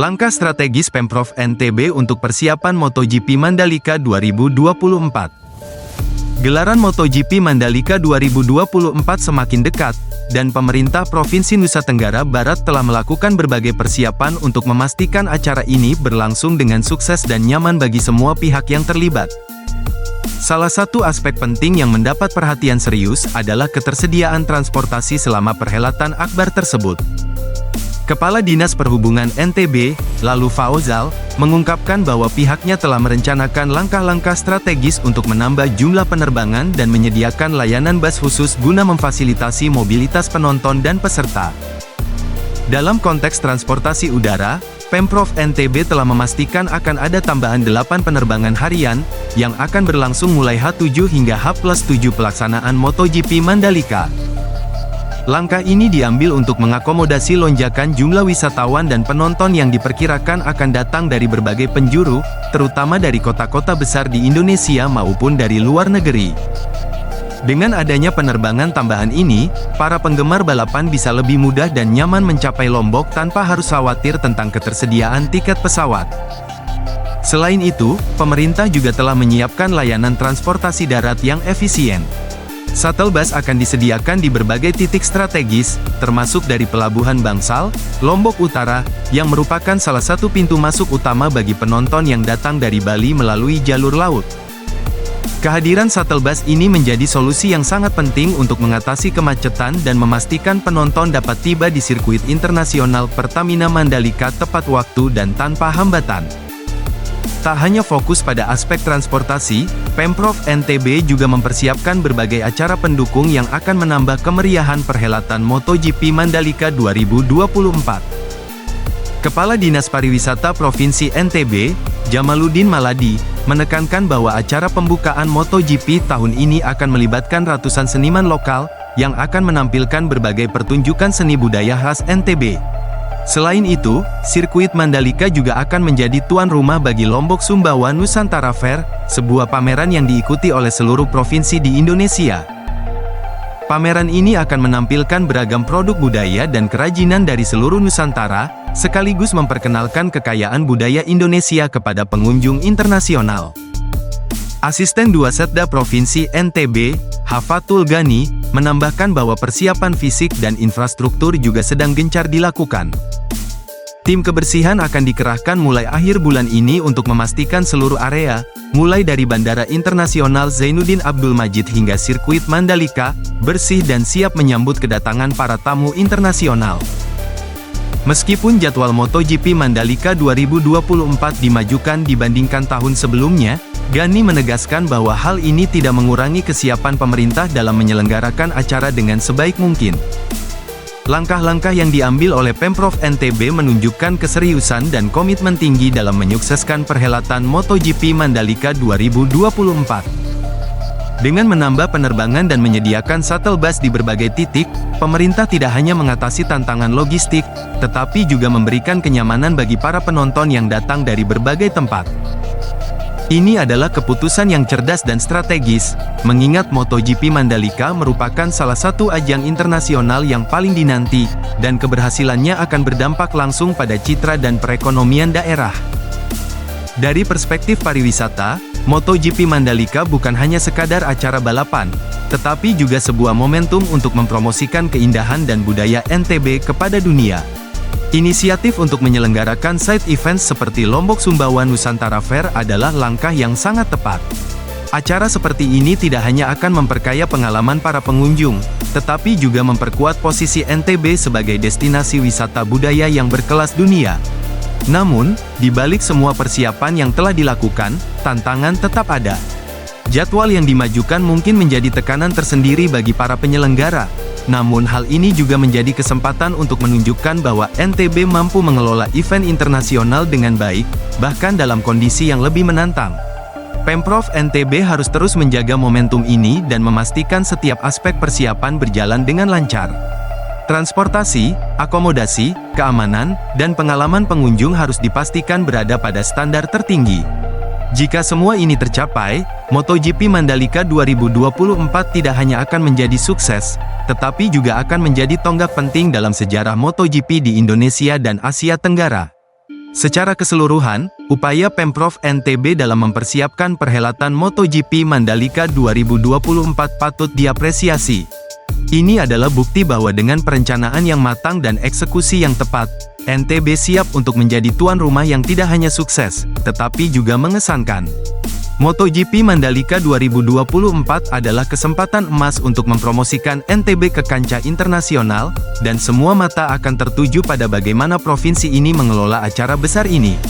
Langkah strategis Pemprov NTB untuk persiapan MotoGP Mandalika 2024. Gelaran MotoGP Mandalika 2024 semakin dekat, dan pemerintah Provinsi Nusa Tenggara Barat telah melakukan berbagai persiapan untuk memastikan acara ini berlangsung dengan sukses dan nyaman bagi semua pihak yang terlibat. Salah satu aspek penting yang mendapat perhatian serius adalah ketersediaan transportasi selama perhelatan akbar tersebut. Kepala Dinas Perhubungan NTB, Lalu Fauzal, mengungkapkan bahwa pihaknya telah merencanakan langkah-langkah strategis untuk menambah jumlah penerbangan dan menyediakan layanan bus khusus guna memfasilitasi mobilitas penonton dan peserta. Dalam konteks transportasi udara, Pemprov NTB telah memastikan akan ada tambahan 8 penerbangan harian, yang akan berlangsung mulai H7 hingga H+7 pelaksanaan MotoGP Mandalika. Langkah ini diambil untuk mengakomodasi lonjakan jumlah wisatawan dan penonton yang diperkirakan akan datang dari berbagai penjuru, terutama dari kota-kota besar di Indonesia maupun dari luar negeri. Dengan adanya penerbangan tambahan ini, para penggemar balapan bisa lebih mudah dan nyaman mencapai Lombok tanpa harus khawatir tentang ketersediaan tiket pesawat. Selain itu, pemerintah juga telah menyiapkan layanan transportasi darat yang efisien. Shuttle bus akan disediakan di berbagai titik strategis, termasuk dari Pelabuhan Bangsal, Lombok Utara, yang merupakan salah satu pintu masuk utama bagi penonton yang datang dari Bali melalui jalur laut. Kehadiran shuttle bus ini menjadi solusi yang sangat penting untuk mengatasi kemacetan dan memastikan penonton dapat tiba di sirkuit internasional Pertamina Mandalika tepat waktu dan tanpa hambatan. Tak hanya fokus pada aspek transportasi, Pemprov NTB juga mempersiapkan berbagai acara pendukung yang akan menambah kemeriahan perhelatan MotoGP Mandalika 2024. Kepala Dinas Pariwisata Provinsi NTB, Jamaluddin Maladi, menekankan bahwa acara pembukaan MotoGP tahun ini akan melibatkan ratusan seniman lokal, yang akan menampilkan berbagai pertunjukan seni budaya khas NTB. Selain itu, sirkuit Mandalika juga akan menjadi tuan rumah bagi Lombok Sumbawa Nusantara Fair, sebuah pameran yang diikuti oleh seluruh provinsi di Indonesia. Pameran ini akan menampilkan beragam produk budaya dan kerajinan dari seluruh Nusantara, sekaligus memperkenalkan kekayaan budaya Indonesia kepada pengunjung internasional. Asisten 2 Setda Provinsi NTB, Hafatul Ghani, menambahkan bahwa persiapan fisik dan infrastruktur juga sedang gencar dilakukan. Tim kebersihan akan dikerahkan mulai akhir bulan ini untuk memastikan seluruh area, mulai dari Bandara Internasional Zainuddin Abdul Majid hingga sirkuit Mandalika, bersih dan siap menyambut kedatangan para tamu internasional. Meskipun jadwal MotoGP Mandalika 2024 dimajukan dibandingkan tahun sebelumnya, Ghani menegaskan bahwa hal ini tidak mengurangi kesiapan pemerintah dalam menyelenggarakan acara dengan sebaik mungkin. Langkah-langkah yang diambil oleh Pemprov NTB menunjukkan keseriusan dan komitmen tinggi dalam menyukseskan perhelatan MotoGP Mandalika 2024. Dengan menambah penerbangan dan menyediakan shuttle bus di berbagai titik, pemerintah tidak hanya mengatasi tantangan logistik, tetapi juga memberikan kenyamanan bagi para penonton yang datang dari berbagai tempat. Ini adalah keputusan yang cerdas dan strategis, mengingat MotoGP Mandalika merupakan salah satu ajang internasional yang paling dinanti, dan keberhasilannya akan berdampak langsung pada citra dan perekonomian daerah. Dari perspektif pariwisata, MotoGP Mandalika bukan hanya sekadar acara balapan, tetapi juga sebuah momentum untuk mempromosikan keindahan dan budaya NTB kepada dunia. Inisiatif untuk menyelenggarakan side events seperti Lombok Sumbawa Nusantara Fair adalah langkah yang sangat tepat. Acara seperti ini tidak hanya akan memperkaya pengalaman para pengunjung, tetapi juga memperkuat posisi NTB sebagai destinasi wisata budaya yang berkelas dunia. Namun, di balik semua persiapan yang telah dilakukan, tantangan tetap ada. Jadwal yang dimajukan mungkin menjadi tekanan tersendiri bagi para penyelenggara. Namun hal ini juga menjadi kesempatan untuk menunjukkan bahwa NTB mampu mengelola event internasional dengan baik, bahkan dalam kondisi yang lebih menantang. Pemprov NTB harus terus menjaga momentum ini dan memastikan setiap aspek persiapan berjalan dengan lancar. Transportasi, akomodasi, keamanan, dan pengalaman pengunjung harus dipastikan berada pada standar tertinggi. Jika semua ini tercapai, MotoGP Mandalika 2024 tidak hanya akan menjadi sukses, tetapi juga akan menjadi tonggak penting dalam sejarah MotoGP di Indonesia dan Asia Tenggara. Secara keseluruhan, upaya Pemprov NTB dalam mempersiapkan perhelatan MotoGP Mandalika 2024 patut diapresiasi. Ini adalah bukti bahwa dengan perencanaan yang matang dan eksekusi yang tepat, NTB siap untuk menjadi tuan rumah yang tidak hanya sukses, tetapi juga mengesankan. MotoGP Mandalika 2024 adalah kesempatan emas untuk mempromosikan NTB ke kancah internasional, dan semua mata akan tertuju pada bagaimana provinsi ini mengelola acara besar ini.